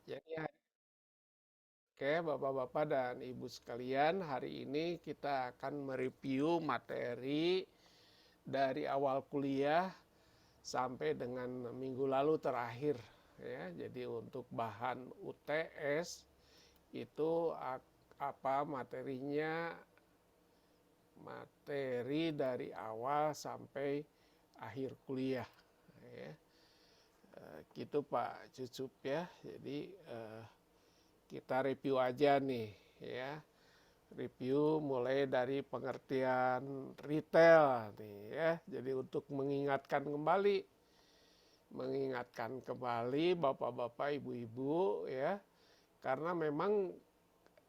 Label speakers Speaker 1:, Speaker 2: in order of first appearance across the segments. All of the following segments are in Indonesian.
Speaker 1: Jadi, oke, Bapak-bapak dan Ibu sekalian, hari ini kita akan mereview materi dari awal kuliah sampai dengan minggu lalu terakhir. Ya, jadi untuk bahan UTS itu apa materinya, materi dari awal sampai akhir kuliah. Ya. Gitu Pak Cucup ya. Jadi kita review aja nih ya. Review mulai dari pengertian retail nih ya. Jadi untuk mengingatkan kembali bapak-bapak, ibu-ibu ya. Karena memang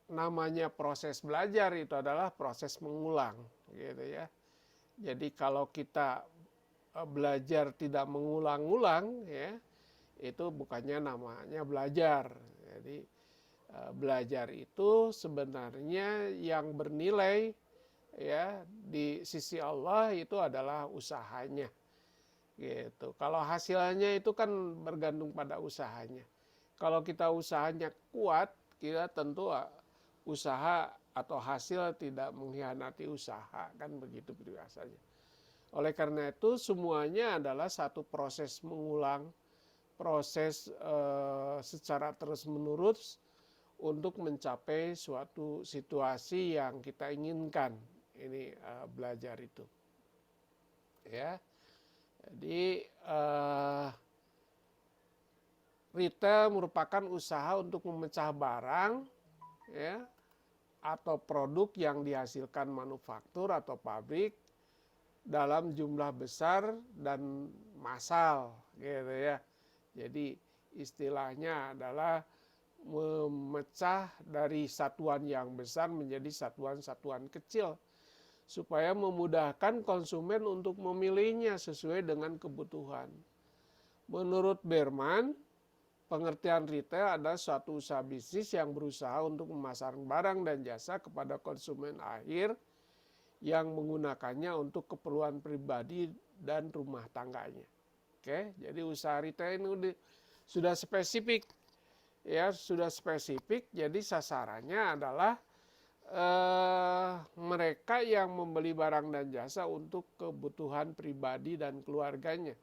Speaker 1: namanya proses belajar itu adalah proses mengulang gitu ya. Jadi kalau kita belajar tidak mengulang-ulang ya, itu bukannya namanya belajar. Jadi belajar itu sebenarnya yang bernilai ya di sisi Allah itu adalah usahanya gitu. Kalau hasilnya itu kan bergantung pada usahanya. Kalau kita usahanya kuat, kita tentu usaha atau hasil tidak mengkhianati usaha, kan begitu biasanya. Oleh karena itu semuanya adalah satu proses mengulang, proses secara terus-menerus untuk mencapai suatu situasi yang kita inginkan. Ini belajar itu. Ya. Jadi retail merupakan usaha untuk memecah barang ya atau produk yang dihasilkan manufaktur atau pabrik dalam jumlah besar dan massal gitu ya. Jadi istilahnya adalah memecah dari satuan yang besar menjadi satuan-satuan kecil supaya memudahkan konsumen untuk memilihnya sesuai dengan kebutuhan. Menurut Berman, pengertian retail adalah suatu usaha bisnis yang berusaha untuk memasarkan barang dan jasa kepada konsumen akhir yang menggunakannya untuk keperluan pribadi dan rumah tangganya. Oke, jadi usaha retail ini sudah spesifik. Ya, sudah spesifik. Jadi sasarannya adalah mereka yang membeli barang dan jasa untuk kebutuhan pribadi dan keluarganya,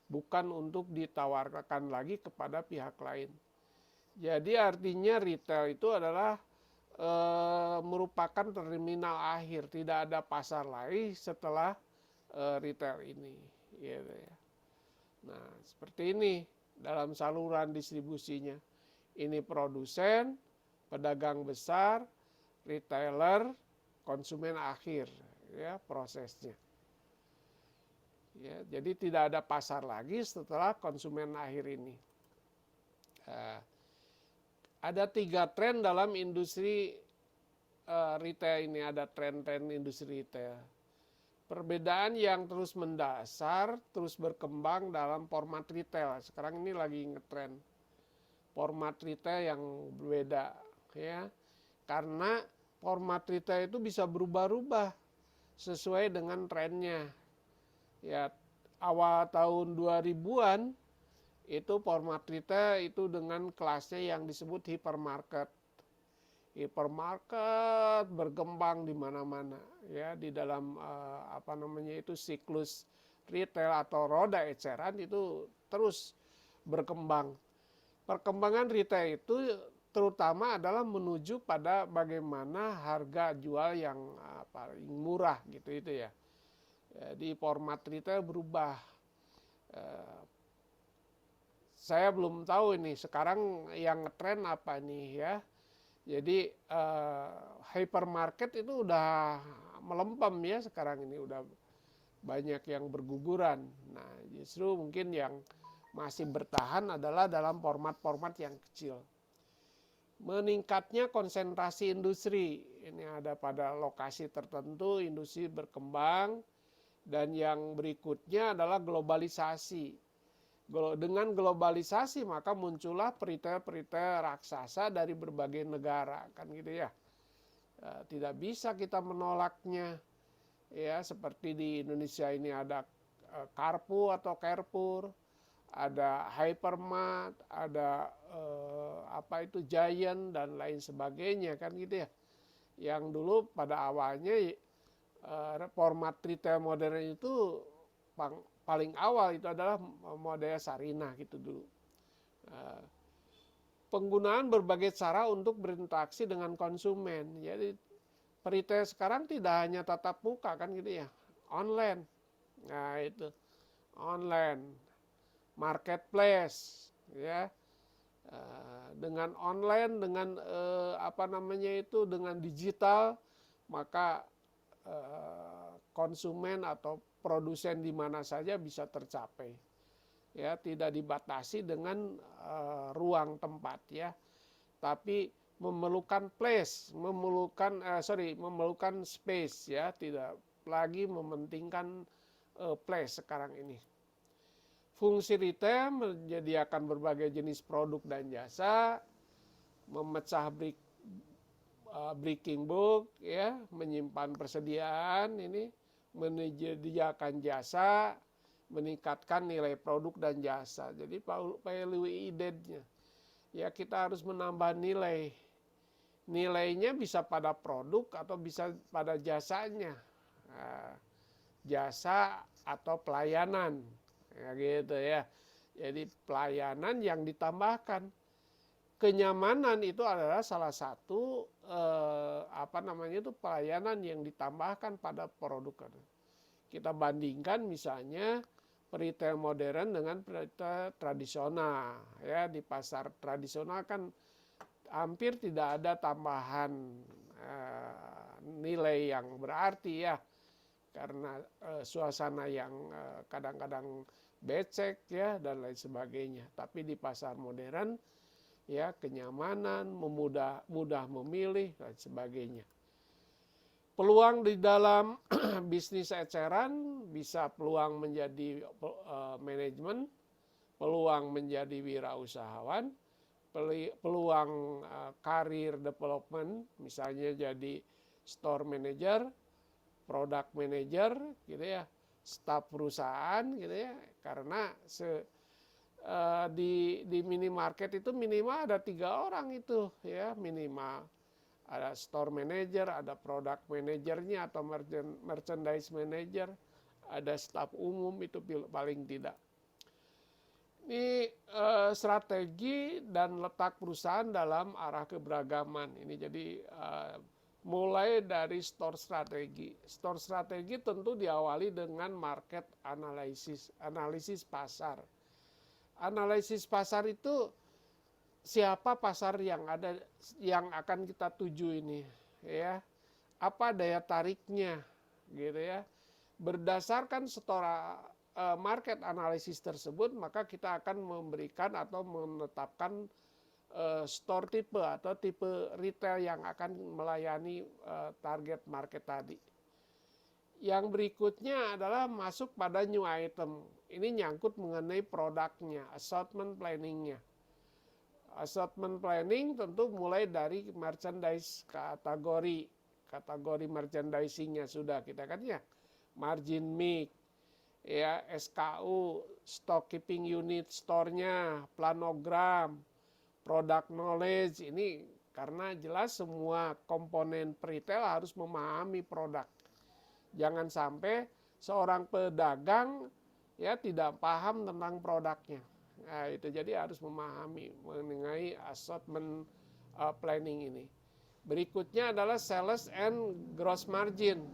Speaker 1: bukan untuk ditawarkan lagi kepada pihak lain. Jadi artinya retail itu adalah merupakan terminal akhir, tidak ada pasar lain setelah retail ini. Gitu ya. Nah seperti ini dalam saluran distribusinya. Ini produsen, pedagang besar, retailer, konsumen akhir, ya prosesnya. Ya, jadi tidak ada pasar lagi setelah konsumen akhir ini. Ada 3 tren dalam industri retail ini, ada tren-tren industri retail. Perbedaan yang terus mendasar, terus berkembang dalam format retail. Sekarang ini lagi ngetren format retail yang berbeda, ya. Karena format retail itu bisa berubah-ubah sesuai dengan trennya. Ya, awal tahun 2000-an itu format retail itu dengan kelasnya yang disebut hypermarket. Hypermarket berkembang di mana-mana ya, di dalam siklus retail atau roda eceran itu terus berkembang. Perkembangan retail itu terutama adalah menuju pada bagaimana harga jual yang paling murah gitu itu ya. Jadi format retail berubah. Saya belum tahu ini sekarang yang ngetren apa nih ya. Jadi hypermarket itu udah melempem ya sekarang ini, udah banyak yang berguguran. Nah justru mungkin yang masih bertahan adalah dalam format-format yang kecil. Meningkatnya konsentrasi industri, ini ada pada lokasi tertentu industri berkembang, dan yang berikutnya adalah globalisasi. Dengan globalisasi maka muncullah peritel-peritel raksasa dari berbagai negara, kan gitu ya. Tidak bisa kita menolaknya. Ya, seperti di Indonesia ini ada Carrefour atau Carrefour, ada Hypermart, ada Giant dan lain sebagainya kan gitu ya. Yang dulu pada awalnya format retail modern itu paling awal itu adalah model Sarinah gitu dulu. Penggunaan berbagai cara untuk berinteraksi dengan konsumen. Jadi retail sekarang tidak hanya tatap muka kan gitu ya, online. Nah itu online, marketplace, ya. Dengan online, dengan dengan digital, maka konsumen atau produsen di mana saja bisa tercapai. Ya, tidak dibatasi dengan ruang tempat ya, tapi memerlukan memerlukan space ya, tidak lagi mementingkan place sekarang ini. Fungsi retail menyediakan berbagai jenis produk dan jasa, memecah breaking book ya, menyimpan persediaan ini, menyediakan jasa, meningkatkan nilai produk dan jasa. Jadi value added-nya ya, kita harus menambah nilai. Nilainya bisa pada produk atau bisa pada jasanya. Jasa atau pelayanan ya gitu ya. Jadi pelayanan yang ditambahkan. Kenyamanan itu adalah salah satu pelayanan yang ditambahkan pada produk. Kita bandingkan misalnya retail modern dengan retail tradisional ya. Di pasar tradisional kan hampir tidak ada tambahan nilai yang berarti ya, karena suasana yang kadang-kadang becek ya dan lain sebagainya. Tapi di pasar modern ya, kenyamanan, mudah memilih dan sebagainya. Peluang di dalam bisnis eceran bisa peluang menjadi manajemen, peluang menjadi wirausahawan, peluang karir development, misalnya jadi store manager, product manager gitu ya, staf perusahaan gitu ya. Karena di minimarket itu minimal ada 3 orang itu ya, minimal. Ada store manager, ada product manajernya atau merchandise manager, ada staf umum itu paling tidak. Ini strategi dan letak perusahaan dalam arah keberagaman. Ini jadi mulai dari store strategi. Store strategi tentu diawali dengan market analisis pasar. Analisis pasar itu siapa pasar yang ada, yang akan kita tuju ini ya, apa daya tariknya gitu ya. Berdasarkan market analisis tersebut, maka kita akan memberikan atau menetapkan store tipe atau tipe retail yang akan melayani target market tadi. Yang berikutnya adalah masuk pada new item. Ini nyangkut mengenai produknya, assortment planningnya. Assortment planning tentu mulai dari merchandise kategori merchandisingnya sudah kita kan ya, margin mix, ya SKU, stock keeping unit store-nya, planogram, product knowledge. Ini karena jelas semua komponen retail harus memahami produk. Jangan sampai seorang pedagang ya tidak paham tentang produknya. Nah, itu jadi harus memahami mengenai assortment planning ini. Berikutnya adalah sales and gross margin.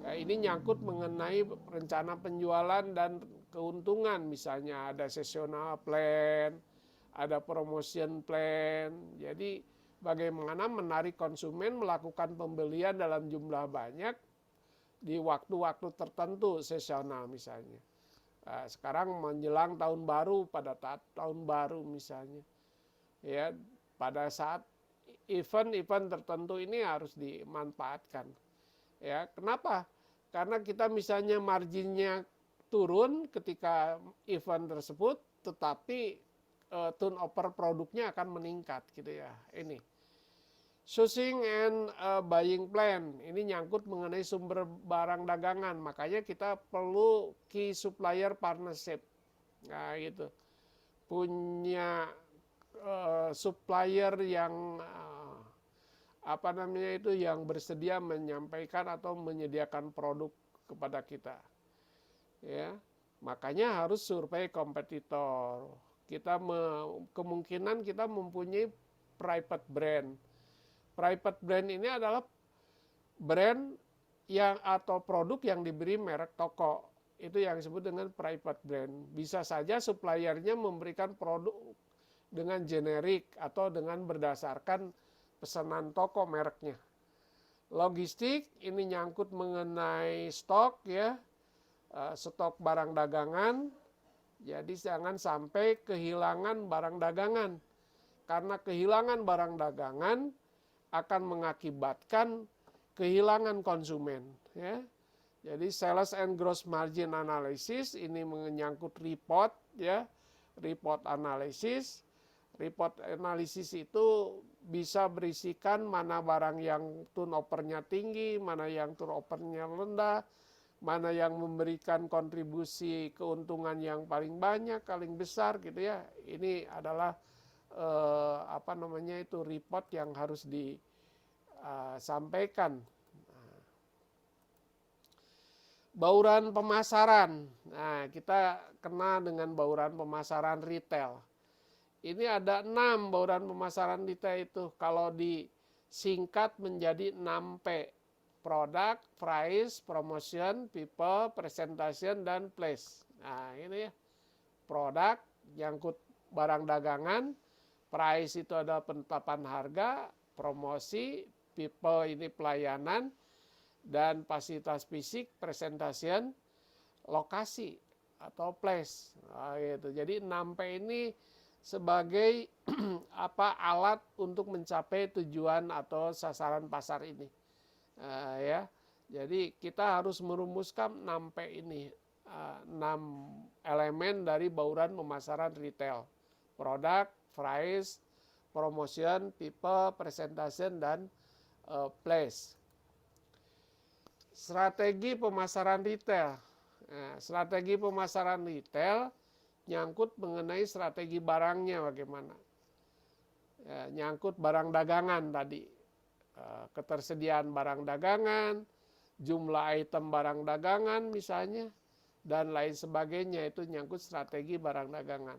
Speaker 1: Ya, ini nyangkut mengenai rencana penjualan dan keuntungan. Misalnya ada seasonal plan, ada promotion plan. Jadi bagaimana menarik konsumen melakukan pembelian dalam jumlah banyak di waktu-waktu tertentu, seasonal misalnya. Sekarang menjelang tahun baru, pada tahun baru misalnya, ya pada saat event-event tertentu ini harus dimanfaatkan. Ya, kenapa? Karena kita misalnya marginnya turun ketika event tersebut, tetapi turnover produknya akan meningkat gitu ya. Ini sourcing and buying plan, ini nyangkut mengenai sumber barang dagangan, makanya kita perlu key supplier partnership. Nah, gitu. Punya supplier yang apa namanya itu, yang bersedia menyampaikan atau menyediakan produk kepada kita. Ya. Makanya harus survei kompetitor. Kemungkinan kita mempunyai private brand. Private brand ini adalah brand yang atau produk yang diberi merek toko. Itu yang disebut dengan private brand. Bisa saja suppliernya memberikan produk dengan generik atau dengan berdasarkan pesanan toko mereknya. Logistik ini nyangkut mengenai stok ya, stok barang dagangan. Jadi jangan sampai kehilangan barang dagangan. Karena kehilangan barang dagangan akan mengakibatkan kehilangan konsumen ya. Jadi sales and gross margin analysis ini menyangkut report ya, report analysis. Report analisis itu bisa berisikan mana barang yang turnover-nya tinggi, mana yang turnover-nya rendah, mana yang memberikan kontribusi keuntungan yang paling banyak, paling besar gitu ya. Ini adalah apa namanya itu, report yang harus disampaikan. Bauran pemasaran. Nah, kita kenal dengan bauran pemasaran retail. Ini ada 6 bauran pemasaran retail itu. Kalau disingkat menjadi 6P. Product, price, promotion, people, presentation, dan place. Nah, ini ya. Produk, nyangkut barang dagangan. Price itu adalah penetapan harga. Promosi, people ini pelayanan. Dan fasilitas fisik, presentation, lokasi atau place. Nah, gitu. Jadi 6P ini sebagai alat untuk mencapai tujuan atau sasaran pasar ini. Ya. Jadi kita harus merumuskan 6P ini, 6 elemen dari bauran pemasaran retail. Product, price, promotion, people, presentation, dan place. Strategi pemasaran retail. Nah, strategi pemasaran retail nyangkut mengenai strategi barangnya bagaimana. Ya, nyangkut barang dagangan tadi. Ketersediaan barang dagangan, jumlah item barang dagangan misalnya, dan lain sebagainya, itu nyangkut strategi barang dagangan.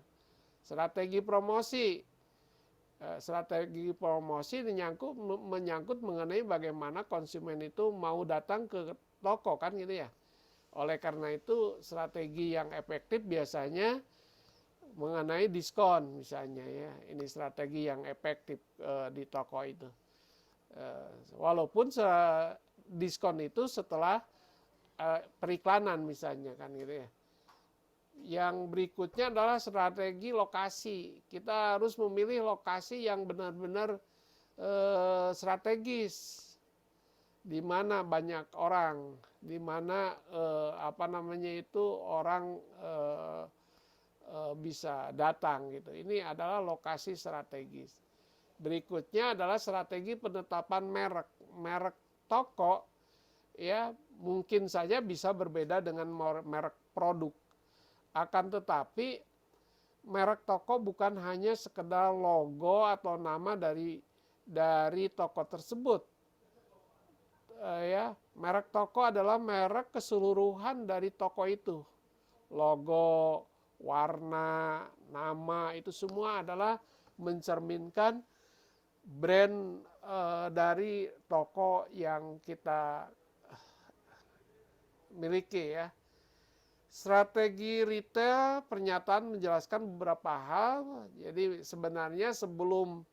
Speaker 1: Strategi promosi. Strategi promosi menyangkut mengenai bagaimana konsumen itu mau datang ke toko kan gitu ya. Oleh karena itu strategi yang efektif biasanya mengenai diskon misalnya ya. Ini strategi yang efektif di toko itu. Walaupun diskon itu setelah periklanan misalnya kan gitu ya. Yang berikutnya adalah strategi lokasi. Kita harus memilih lokasi yang benar-benar strategis, di mana banyak orang, di mana apa namanya itu orang bisa datang gitu. Ini adalah lokasi strategis. Berikutnya adalah strategi penetapan merek. Merek toko ya mungkin saja bisa berbeda dengan merek produk. Akan tetapi merek toko bukan hanya sekedar logo atau nama dari toko tersebut. Ya, merek toko adalah merek keseluruhan dari toko itu. Logo, warna, nama itu semua adalah mencerminkan brand dari toko yang kita miliki ya. Strategi retail pernyataan menjelaskan beberapa hal. Jadi sebenarnya sebelum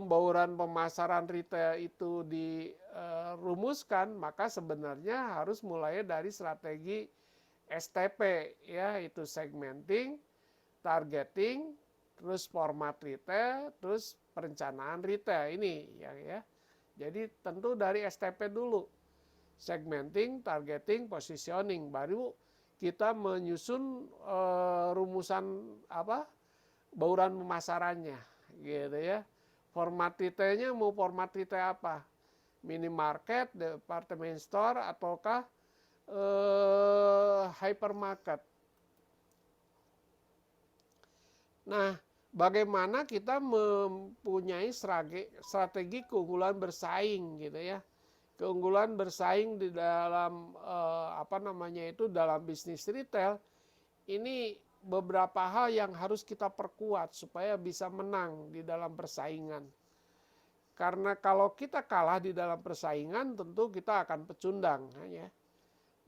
Speaker 1: bauran pemasaran retail itu dirumuskan, maka sebenarnya harus mulai dari strategi STP ya, itu segmenting, targeting, terus format retail, terus perencanaan retail ini ya. Jadi tentu dari STP dulu. Segmenting, targeting, positioning, baru kita menyusun rumusan bauran pemasarannya gitu ya. Format retailnya mau format retail apa? Minimarket, department store, ataukah hypermarket. Nah, bagaimana kita mempunyai strategi keunggulan bersaing gitu ya. Keunggulan bersaing di dalam dalam bisnis retail ini beberapa hal yang harus kita perkuat supaya bisa menang di dalam persaingan. Karena kalau kita kalah di dalam persaingan tentu kita akan pecundang ya.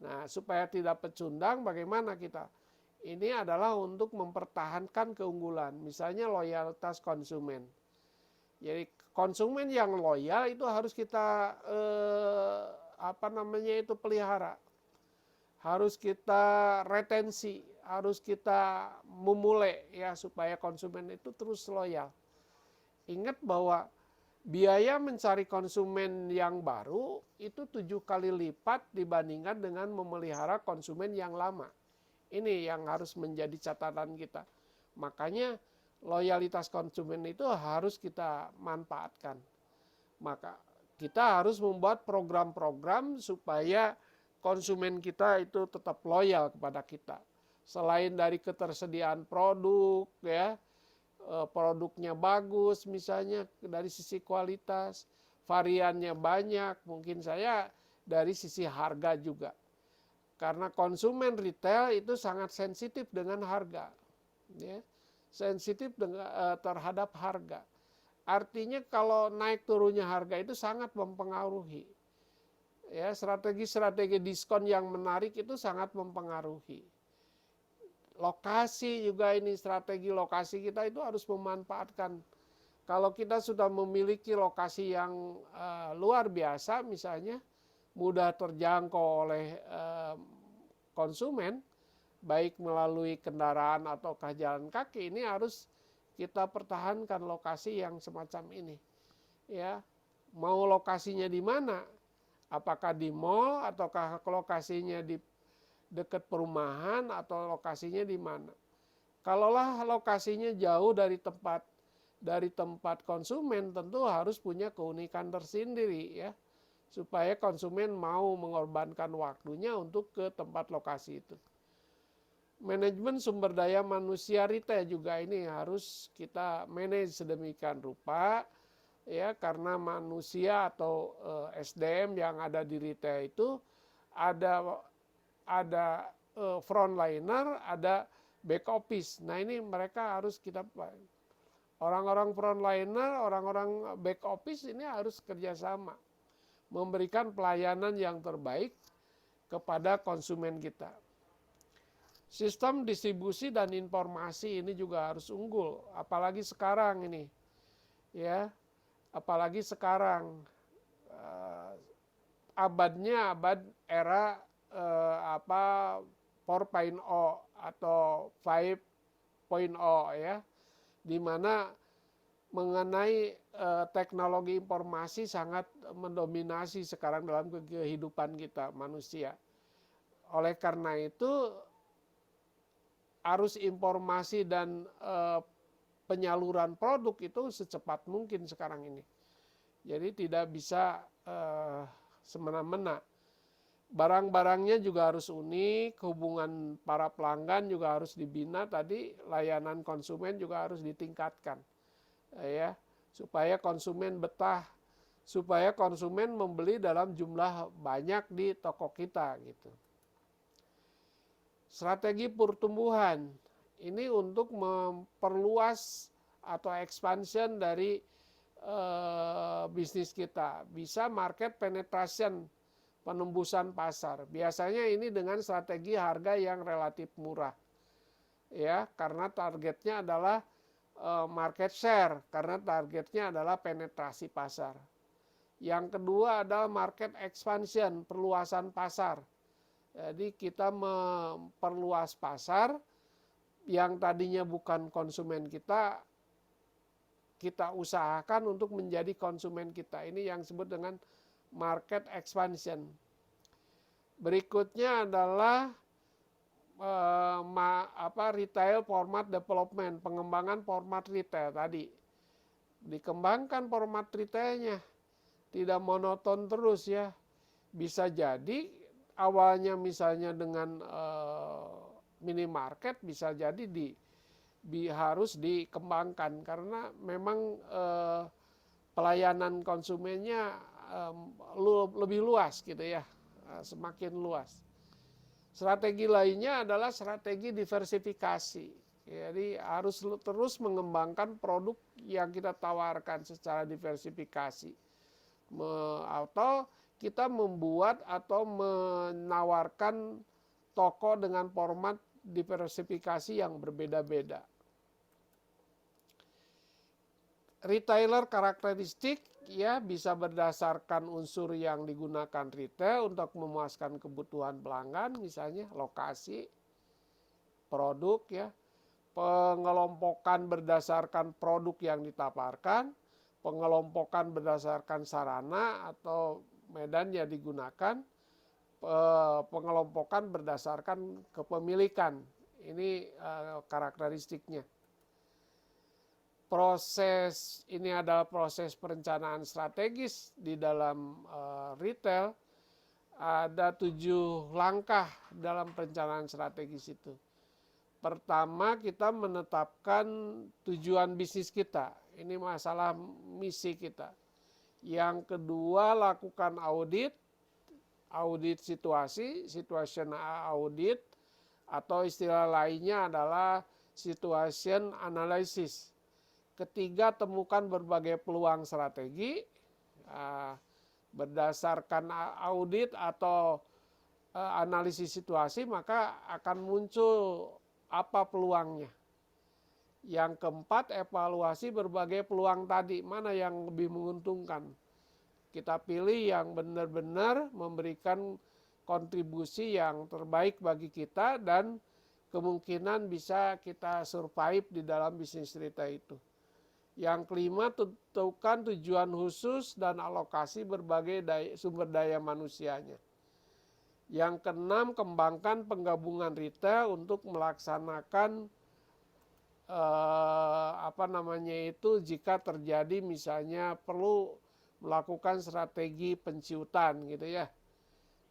Speaker 1: Nah, supaya tidak pecundang bagaimana kita? Ini adalah untuk mempertahankan keunggulan, misalnya loyalitas konsumen. Jadi konsumen yang loyal itu harus kita pelihara. Harus kita retensi, harus kita memulai ya supaya konsumen itu terus loyal. Ingat bahwa biaya mencari konsumen yang baru itu 7 kali lipat dibandingkan dengan memelihara konsumen yang lama. Ini yang harus menjadi catatan kita. Makanya loyalitas konsumen itu harus kita manfaatkan. Maka kita harus membuat program-program supaya konsumen kita itu tetap loyal kepada kita. Selain dari ketersediaan produk ya, produknya bagus misalnya dari sisi kualitas, variannya banyak, mungkin saya dari sisi harga juga. Karena konsumen retail itu sangat sensitif dengan harga. Ya. Sensitif terhadap harga. Artinya kalau naik turunnya harga itu sangat mempengaruhi. Ya, strategi-strategi diskon yang menarik itu sangat mempengaruhi. Lokasi juga ini, strategi lokasi kita itu harus memanfaatkan. Kalau kita sudah memiliki lokasi yang luar biasa misalnya, mudah terjangkau oleh konsumen, baik melalui kendaraan ataukah jalan kaki, ini harus kita pertahankan lokasi yang semacam ini. Ya, mau lokasinya di mana? Apakah di mall ataukah lokasinya di dekat perumahan atau lokasinya di mana? Kalaulah lokasinya jauh dari tempat konsumen, tentu harus punya keunikan tersendiri ya, supaya konsumen mau mengorbankan waktunya untuk ke tempat lokasi itu. Manajemen sumber daya manusia retail juga ini harus kita manage sedemikian rupa ya, karena manusia atau SDM yang ada di retail itu ada frontliner, ada back office. Nah, ini mereka harus kita orang-orang frontliner, orang-orang back office ini harus kerjasama memberikan pelayanan yang terbaik kepada konsumen kita. Sistem distribusi dan informasi ini juga harus unggul, apalagi sekarang ini. Ya, apalagi sekarang abadnya abad era 4.0 atau 5.0 ya, di mana mengenai teknologi informasi sangat mendominasi sekarang dalam kehidupan kita manusia. Oleh karena itu arus informasi dan penyaluran produk itu secepat mungkin sekarang ini. Jadi tidak bisa semena-mena. Barang-barangnya juga harus unik, hubungan para pelanggan juga harus dibina, tadi layanan konsumen juga harus ditingkatkan. Ya, supaya konsumen betah, supaya konsumen membeli dalam jumlah banyak di toko kita gitu. Strategi pertumbuhan ini untuk memperluas atau expansion dari bisnis kita, bisa market penetration, penembusan pasar. Biasanya ini dengan strategi harga yang relatif murah, ya, karena targetnya adalah market share, karena targetnya adalah penetrasi pasar. Yang kedua adalah market expansion, perluasan pasar. Jadi kita memperluas pasar yang tadinya bukan konsumen kita, kita usahakan untuk menjadi konsumen kita. Ini yang disebut dengan market expansion. Berikutnya adalah retail format development, pengembangan format retail tadi. Dikembangkan format retailnya, tidak monoton terus ya. Bisa jadi awalnya misalnya dengan minimarket, bisa jadi harus dikembangkan karena memang pelayanan konsumennya lebih luas gitu ya, semakin luas. Strategi lainnya adalah strategi diversifikasi. Jadi harus terus mengembangkan produk yang kita tawarkan secara diversifikasi. Atau kita membuat atau menawarkan toko dengan format diversifikasi yang berbeda-beda. Retailer karakteristik ya bisa berdasarkan unsur yang digunakan retail untuk memuaskan kebutuhan pelanggan, misalnya lokasi, produk ya, pengelompokan berdasarkan produk yang ditawarkan, pengelompokan berdasarkan sarana atau medan yang digunakan, pengelompokan berdasarkan kepemilikan. Ini karakteristiknya. Proses ini adalah proses perencanaan strategis di dalam retail. Ada 7 langkah dalam perencanaan strategis itu. Pertama, kita menetapkan tujuan bisnis kita. Ini masalah misi kita. Yang kedua, lakukan audit situasi, situational audit, atau istilah lainnya adalah situation analysis. Ketiga, temukan berbagai peluang strategi. Berdasarkan audit atau analisis situasi, maka akan muncul apa peluangnya. Yang keempat, evaluasi berbagai peluang tadi, mana yang lebih menguntungkan. Kita pilih yang benar-benar memberikan kontribusi yang terbaik bagi kita dan kemungkinan bisa kita survive di dalam bisnis retail itu. Yang kelima, tentukan tujuan khusus dan alokasi berbagai sumber daya manusianya. Yang keenam, kembangkan penggabungan retail untuk melaksanakan jika terjadi misalnya perlu melakukan strategi penciutan gitu ya.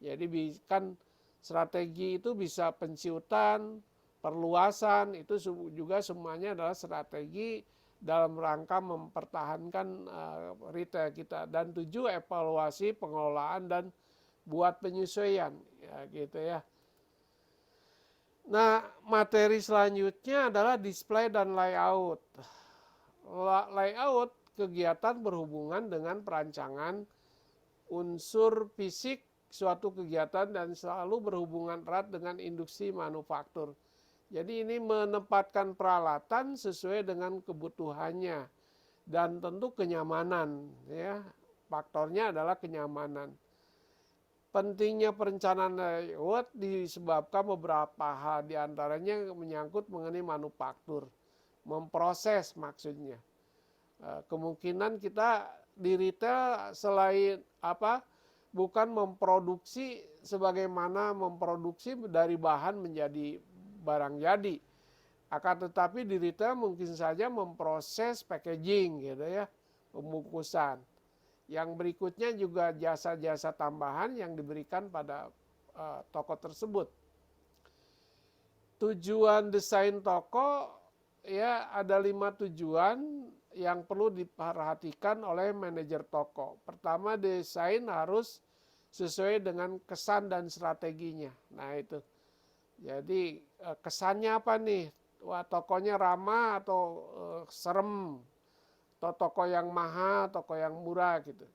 Speaker 1: Jadi kan strategi itu bisa penciutan, perluasan, itu juga semuanya adalah strategi dalam rangka mempertahankan retail kita. Dan 7, evaluasi pengelolaan dan buat penyesuaian ya gitu ya. Nah, materi selanjutnya adalah display dan layout. Layout kegiatan berhubungan dengan perancangan unsur fisik suatu kegiatan dan selalu berhubungan erat dengan industri manufaktur. Jadi ini menempatkan peralatan sesuai dengan kebutuhannya dan tentu kenyamanan ya. Faktornya adalah kenyamanan. Pentingnya perencanaan layout disebabkan beberapa hal, diantaranya menyangkut mengenai manufaktur, memproses maksudnya. Kemungkinan kita di retail selain bukan memproduksi sebagaimana memproduksi dari bahan menjadi barang jadi, akan tetapi di retail mungkin saja memproses packaging gitu ya, pembungkusan. Yang berikutnya juga jasa-jasa tambahan yang diberikan pada toko tersebut. Tujuan desain toko ya ada 5 tujuan yang perlu diperhatikan oleh manajer toko. Pertama, desain harus sesuai dengan kesan dan strateginya. Nah itu. Jadi kesannya apa nih? Wah, tokonya ramah atau serem, atau toko yang mahal, toko yang murah gitu.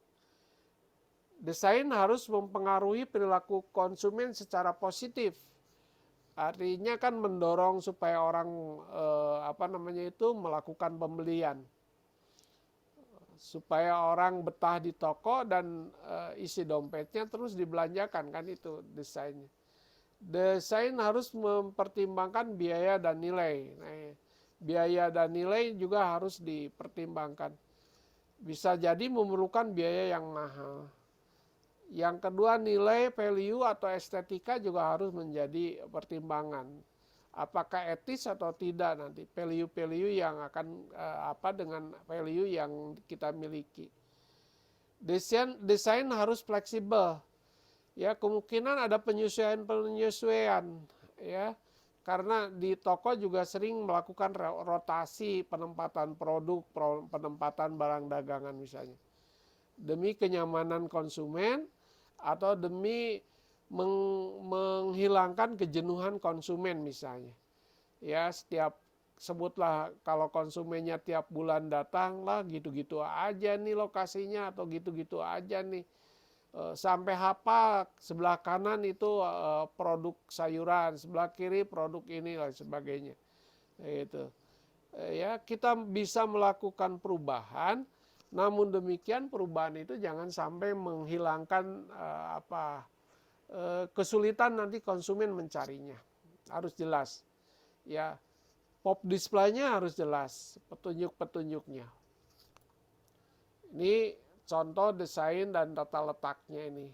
Speaker 1: Desain harus mempengaruhi perilaku konsumen secara positif. Artinya kan mendorong supaya orang melakukan pembelian. Supaya orang betah di toko dan isi dompetnya terus dibelanjakan, kan itu desainnya. Desain harus mempertimbangkan biaya dan nilai. Nah, biaya dan nilai juga harus dipertimbangkan. Bisa jadi memerlukan biaya yang mahal. Yang kedua, nilai, value atau estetika juga harus menjadi pertimbangan. Apakah etis atau tidak nanti value-value yang akan dengan value yang kita miliki. Desain harus fleksibel. Ya, kemungkinan ada penyesuaian ya. Karena di toko juga sering melakukan rotasi penempatan produk, penempatan barang dagangan misalnya. Demi kenyamanan konsumen atau demi menghilangkan kejenuhan konsumen misalnya. Ya, sebutlah kalau konsumennya tiap bulan datang lah gitu-gitu aja nih lokasinya atau gitu-gitu aja nih. Sampai hafal sebelah kanan itu produk sayuran, sebelah kiri produk ini dan sebagainya. Gitu. Ya, kita bisa melakukan perubahan, namun demikian perubahan itu jangan sampai menghilangkan kesulitan nanti konsumen mencarinya. Harus jelas. Ya, pop display-nya harus jelas, petunjuk-petunjuknya. Ini contoh desain dan tata letaknya ini.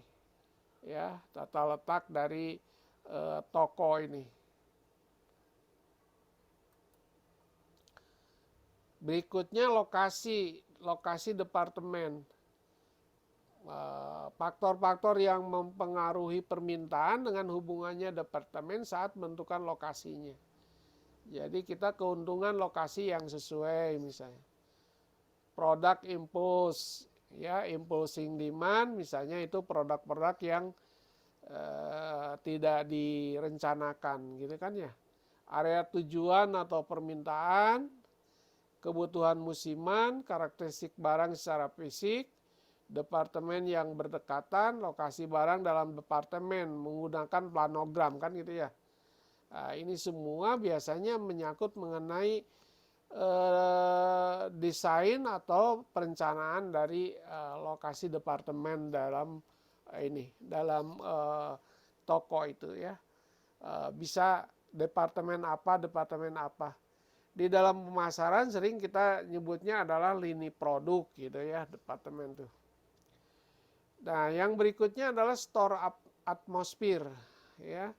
Speaker 1: Ya, tata letak dari toko ini. Berikutnya lokasi departemen. Faktor-faktor yang mempengaruhi permintaan dengan hubungannya departemen saat menentukan lokasinya. Jadi kita keuntungan lokasi yang sesuai misalnya. Produk impulse, ya impulsing demand misalnya itu produk-produk yang tidak direncanakan gitu kan ya. Area tujuan atau permintaan, kebutuhan musiman, karakteristik barang secara fisik, departemen yang berdekatan, lokasi barang dalam departemen menggunakan planogram kan gitu ya. Nah, ini semua biasanya menyangkut mengenai desain atau perencanaan dari lokasi departemen dalam toko itu ya. Bisa departemen apa. Di dalam pemasaran sering kita nyebutnya adalah lini produk gitu ya, departemen tuh. Nah, yang berikutnya adalah store atmosphere ya.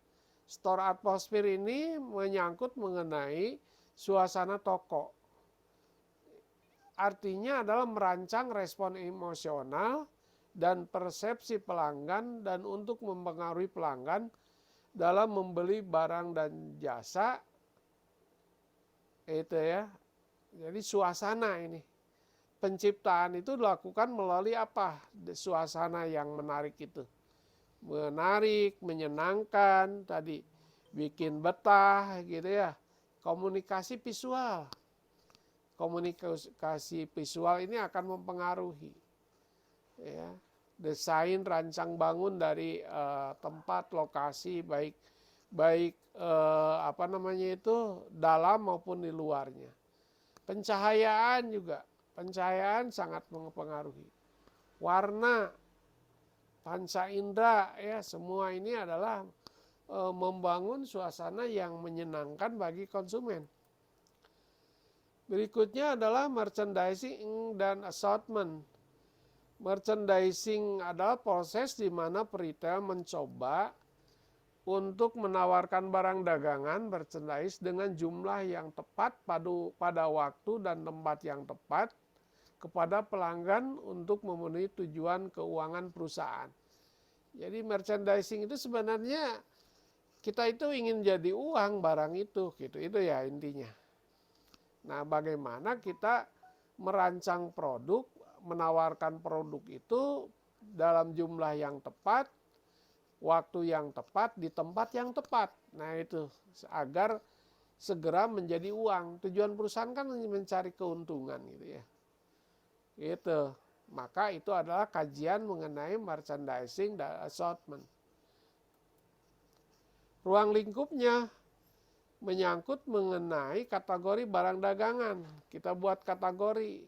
Speaker 1: Store atmosphere ini menyangkut mengenai suasana toko. Artinya adalah merancang respon emosional dan persepsi pelanggan dan untuk mempengaruhi pelanggan dalam membeli barang dan jasa. Itu ya. Jadi suasana ini. Penciptaan itu dilakukan melalui apa? Suasana yang menarik itu. Menarik, menyenangkan, tadi bikin betah gitu ya. Komunikasi visual. Komunikasi visual ini akan mempengaruhi ya. Desain rancang bangun dari tempat lokasi baik dalam maupun di luarnya. Pencahayaan juga. Pencahayaan sangat mempengaruhi. Warna, panca indera ya, semua ini adalah membangun suasana yang menyenangkan bagi konsumen. Berikutnya adalah merchandising dan assortment. Merchandising adalah proses di mana peritel mencoba untuk menawarkan barang dagangan merchandise dengan jumlah yang tepat pada waktu dan tempat yang tepat kepada pelanggan untuk memenuhi tujuan keuangan perusahaan. Jadi merchandising itu sebenarnya kita itu ingin jadi uang barang itu gitu. Itu ya intinya. Nah, bagaimana kita merancang produk, menawarkan produk itu dalam jumlah yang tepat, waktu yang tepat, di tempat yang tepat. Nah, itu agar segera menjadi uang. Tujuan perusahaan kan mencari keuntungan gitu ya. Gitu. Maka itu adalah kajian mengenai merchandising dan assortment. Ruang lingkupnya menyangkut mengenai kategori barang dagangan. Kita buat kategori,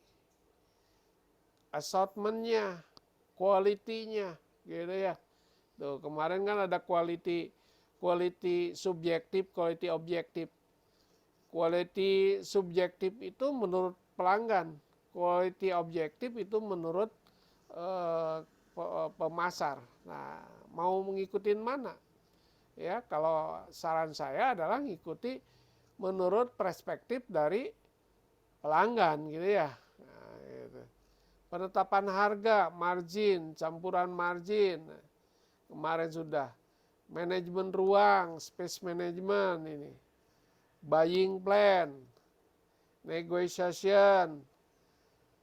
Speaker 1: assortmentnya, quality-nya, gitu ya. Tuh, kemarin kan ada quality subjektif, quality objektif. Quality subjektif itu menurut pelanggan, quality objektif itu menurut pemasar. Nah, mau mengikuti mana? Ya, kalau saran saya adalah ngikuti menurut perspektif dari pelanggan gitu ya. Nah, gitu. Penetapan harga, margin, campuran margin. Kemarin sudah manajemen ruang, space management ini. buying plan, negotiation,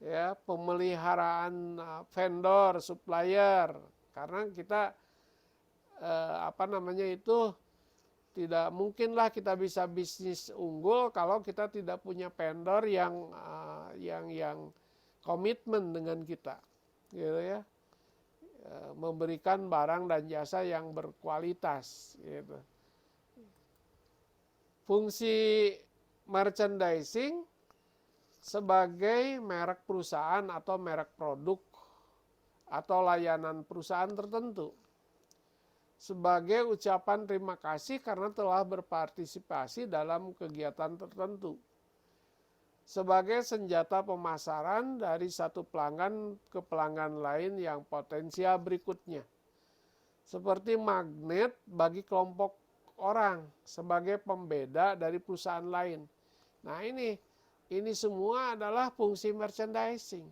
Speaker 1: ya, pemeliharaan vendor, supplier. Karena kita tidak mungkinlah kita bisa bisnis unggul kalau kita tidak punya vendor yang komitmen dengan kita, gitu ya. Memberikan barang dan jasa yang berkualitas, gitu. Fungsi merchandising sebagai merek perusahaan atau merek produk atau layanan perusahaan tertentu, sebagai ucapan terima kasih karena telah berpartisipasi dalam kegiatan tertentu, sebagai senjata pemasaran dari satu pelanggan ke pelanggan lain yang potensial berikutnya, seperti magnet bagi kelompok orang, sebagai pembeda dari perusahaan lain. Nah, ini semua adalah fungsi merchandising.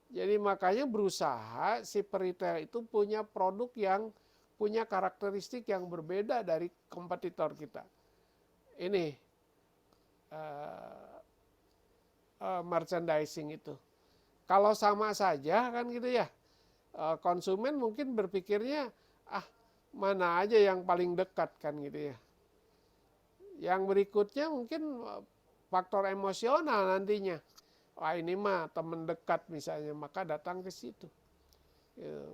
Speaker 1: Jadi makanya berusaha si peritel itu punya produk yang punya karakteristik yang berbeda dari kompetitor kita. Ini merchandising itu. Kalau sama saja kan gitu ya, konsumen mungkin berpikirnya mana aja yang paling dekat kan gitu ya. Yang berikutnya mungkin faktor emosional nantinya. Wah, ini mah teman dekat misalnya, maka datang ke situ.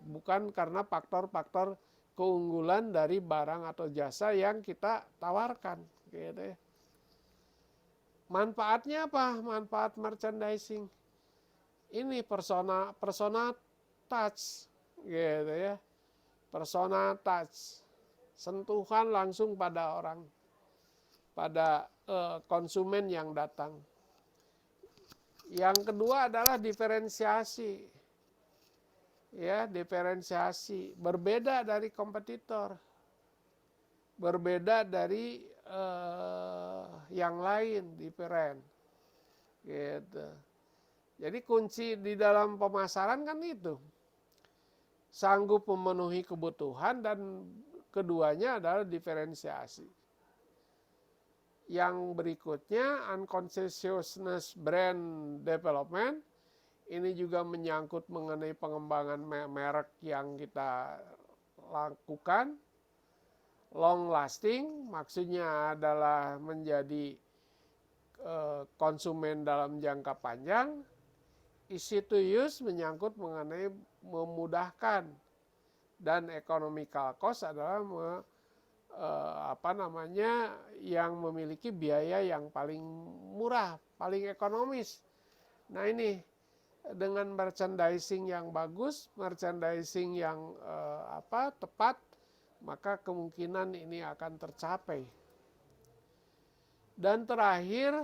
Speaker 1: Bukan karena faktor-faktor keunggulan dari barang atau jasa yang kita tawarkan, gitu ya. Manfaatnya apa? Manfaat merchandising ini personal touch, gitu ya. Personal touch, sentuhan langsung pada orang, pada konsumen yang datang. Yang kedua adalah diferensiasi. Ya, diferensiasi, berbeda dari kompetitor, berbeda dari yang lain, diferen. Gitu. Jadi kunci di dalam pemasaran kan itu, sanggup memenuhi kebutuhan, dan keduanya adalah diferensiasi. Yang berikutnya, unconsciousness brand development. Ini juga menyangkut mengenai pengembangan merek yang kita lakukan. Long lasting, maksudnya adalah menjadi konsumen dalam jangka panjang. Easy to use menyangkut mengenai memudahkan. Dan economical cost adalah yang memiliki biaya yang paling murah, paling ekonomis. Nah, ini dengan merchandising yang bagus, merchandising yang tepat, maka kemungkinan ini akan tercapai. Dan terakhir,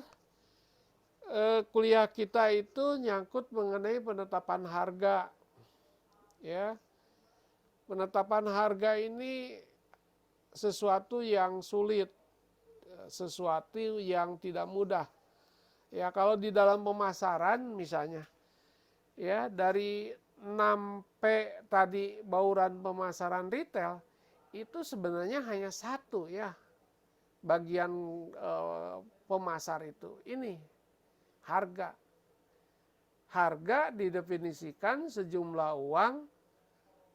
Speaker 1: kuliah kita itu nyangkut mengenai penetapan harga. Ya, penetapan harga ini sesuatu yang sulit, sesuatu yang tidak mudah. Ya, kalau di dalam pemasaran misalnya, ya, dari 6P tadi bauran pemasaran retail itu sebenarnya hanya satu ya bagian pemasar itu. Ini harga. Harga didefinisikan sejumlah uang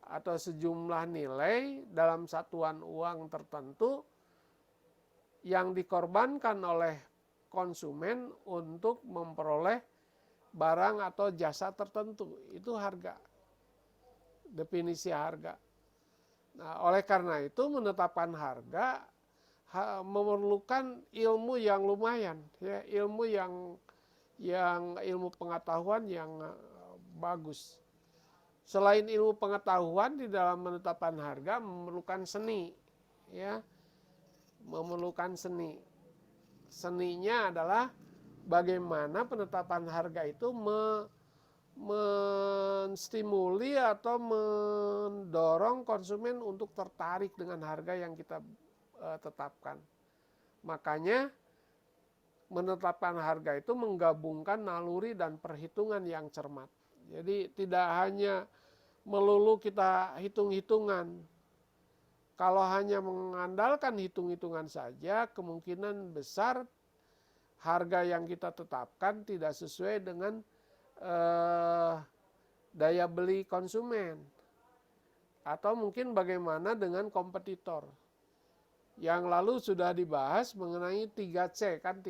Speaker 1: atau sejumlah nilai dalam satuan uang tertentu yang dikorbankan oleh konsumen untuk memperoleh barang atau jasa tertentu. Itu harga. Definisi harga. Nah, oleh karena itu menetapkan harga memerlukan ilmu yang lumayan, ya, ilmu pengetahuan yang bagus. Selain ilmu pengetahuan, di dalam menetapkan harga memerlukan seni, ya, memerlukan seni. Seninya adalah bagaimana penetapan harga itu menstimuli atau mendorong konsumen untuk tertarik dengan harga yang kita tetapkan. Makanya menetapkan harga itu menggabungkan naluri dan perhitungan yang cermat. Jadi tidak hanya melulu kita hitung-hitungan. Kalau hanya mengandalkan hitung-hitungan saja, kemungkinan besar harga yang kita tetapkan tidak sesuai dengan daya beli konsumen. Atau mungkin bagaimana dengan kompetitor. Yang lalu sudah dibahas mengenai 3C kan,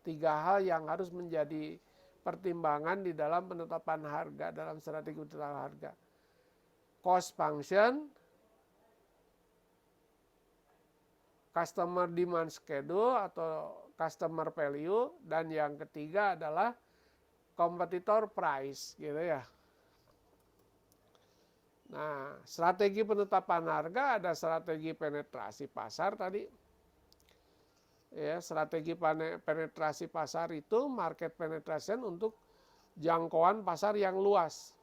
Speaker 1: tiga hal yang harus menjadi pertimbangan di dalam penetapan harga, dalam strategi penetapan harga. Cost function, customer demand schedule atau customer value, dan yang ketiga adalah competitor price gitu ya. Nah, strategi penetapan harga ada strategi penetrasi pasar tadi. Ya, strategi penetrasi pasar itu market penetration untuk jangkauan pasar yang luas.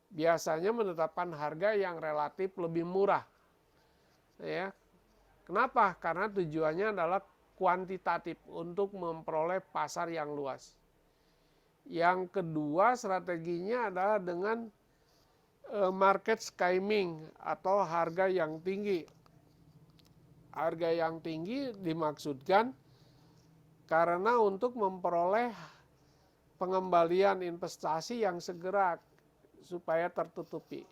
Speaker 1: Biasanya menetapkan harga yang relatif lebih murah. Ya. Kenapa? Karena tujuannya adalah kuantitatif untuk memperoleh pasar yang luas. Yang kedua strateginya adalah dengan market skimming atau harga yang tinggi. Harga yang tinggi dimaksudkan karena untuk memperoleh pengembalian investasi yang segera supaya tertutupi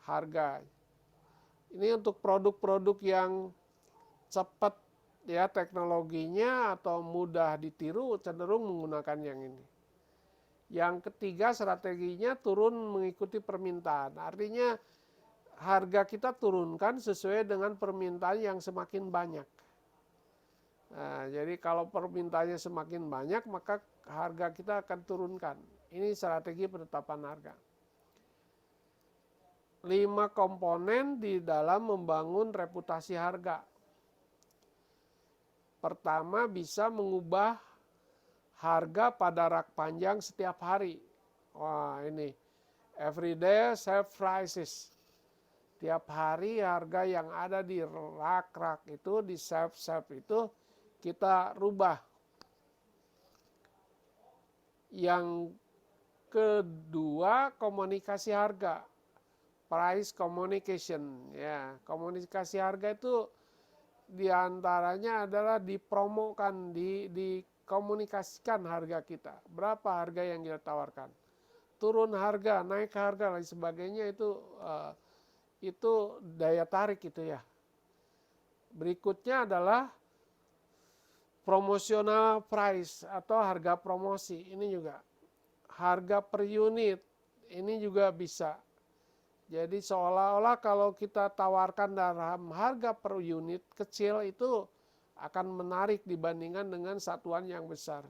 Speaker 1: harga. Ini untuk produk-produk yang cepat ya teknologinya atau mudah ditiru, cenderung menggunakan yang ini. Yang ketiga strateginya turun mengikuti permintaan. Artinya harga kita turunkan sesuai dengan permintaan yang semakin banyak. Nah, jadi kalau permintaannya semakin banyak maka harga kita akan turunkan. Ini strategi penetapan harga. 5 komponen di dalam membangun reputasi harga. Pertama, bisa mengubah harga pada rak panjang setiap hari. Wah, ini everyday shelf prices. Tiap hari harga yang ada di rak-rak itu, di shelf-shelf itu kita rubah. Yang kedua, komunikasi harga. Price communication. Ya, komunikasi harga itu diantaranya adalah dipromokan, dikomunikasikan harga kita. Berapa harga yang kita tawarkan. Turun harga, naik harga, dan sebagainya itu daya tarik itu ya. Berikutnya adalah promotional price atau harga promosi. Ini juga harga per unit. Ini juga bisa. Jadi seolah-olah kalau kita tawarkan dalam harga per unit kecil itu akan menarik dibandingkan dengan satuan yang besar.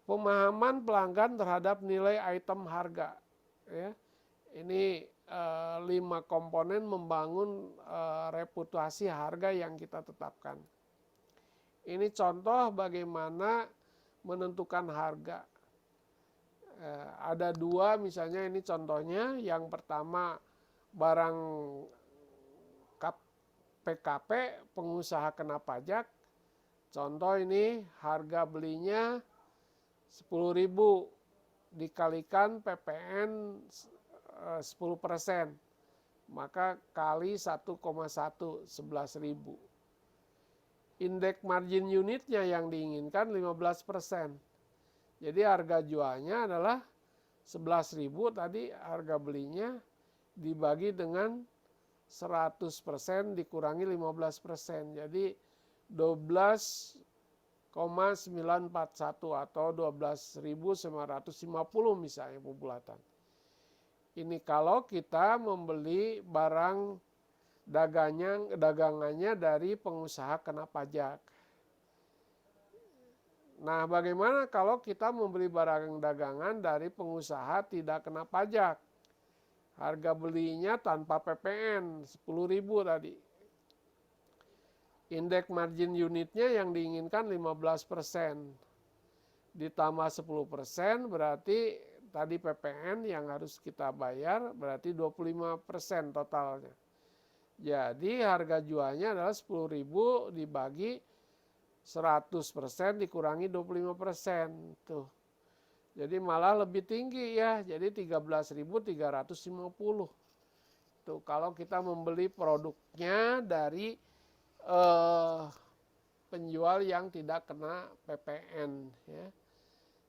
Speaker 1: Pemahaman pelanggan terhadap nilai item harga. Ya. Ini 5 komponen membangun reputasi harga yang kita tetapkan. Ini contoh bagaimana menentukan harga. Ada 2 misalnya ini contohnya. Yang pertama barang PKP, pengusaha kena pajak. Contoh ini harga belinya 10.000 dikalikan PPN 10%, maka kali 1,1, 11.000. Indeks margin unitnya yang diinginkan 15%. Jadi harga jualnya adalah 11.000 tadi, harga belinya dibagi dengan 100% dikurangi 15%. Jadi 12,941 atau 12.950 misalnya pembulatan. Ini kalau kita membeli barang dagangannya dari pengusaha kena pajak. Nah, bagaimana kalau kita membeli barang dagangan dari pengusaha tidak kena pajak? Harga belinya tanpa PPN 10.000 tadi. Indeks margin unitnya yang diinginkan 15%. Ditambah 10% berarti tadi PPN yang harus kita bayar berarti 25% totalnya. Jadi harga jualnya adalah 10.000 dibagi 100% dikurangi 25%. Tuh. Jadi malah lebih tinggi ya, jadi 13.350. Tuh, kalau kita membeli produknya dari penjual yang tidak kena PPN ya.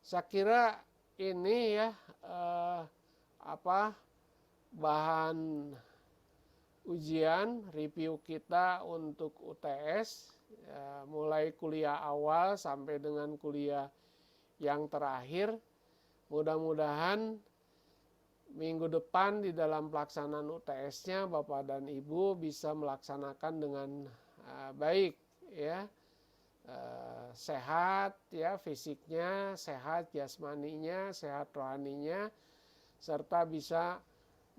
Speaker 1: Saya kira ini ya bahan ujian review kita untuk UTS ya, mulai kuliah awal sampai dengan kuliah yang terakhir. Mudah-mudahan minggu depan di dalam pelaksanaan UTS-nya Bapak dan Ibu bisa melaksanakan dengan baik ya. Sehat ya fisiknya, sehat jasmaninya, sehat rohaninya, serta bisa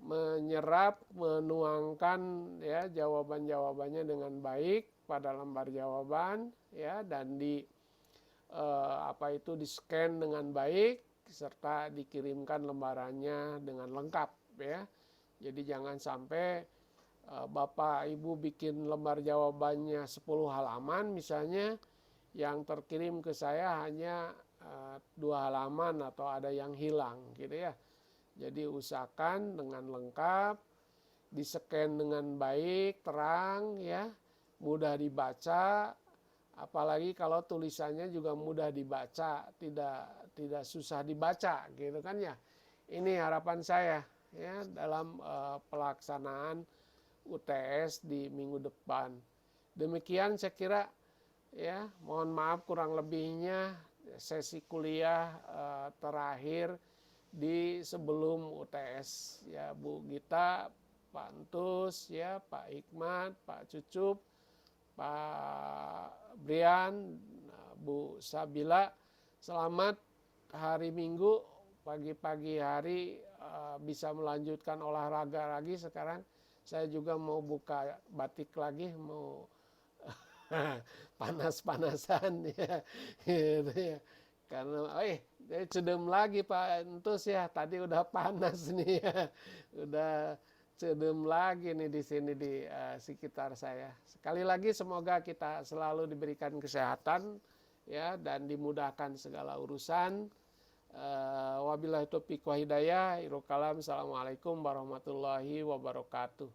Speaker 1: menyerap, menuangkan ya jawaban-jawabannya dengan baik pada lembar jawaban ya, dan di di-scan dengan baik serta dikirimkan lembarannya dengan lengkap ya. Jadi jangan sampai Bapak Ibu bikin lembar jawabannya 10 halaman misalnya, yang terkirim ke saya hanya 2 halaman atau ada yang hilang gitu ya. Jadi usahakan dengan lengkap, di-scan dengan baik, terang ya, mudah dibaca, apalagi kalau tulisannya juga mudah dibaca, tidak susah dibaca gitu kan ya. Ini harapan saya ya dalam pelaksanaan UTS di minggu depan. Demikian saya kira ya, mohon maaf kurang lebihnya sesi kuliah terakhir di sebelum UTS ya, Bu Gita, Pak Entus ya, Pak Hikmat, Pak Cucup, Pak Brian, Bu Sabila. Selamat hari Minggu, pagi-pagi hari bisa melanjutkan olahraga lagi. Sekarang saya juga mau buka batik lagi, mau panas-panasan ya, gitu ya. Karena cedem lagi Pak Entus ya, tadi udah panas nih ya, udah cedem lagi nih di sini di sekitar saya. Sekali lagi semoga kita selalu diberikan kesehatan ya dan dimudahkan segala urusan. Wabillahi taufiq wa hidayah. Assalamualaikum warahmatullahi wabarakatuh.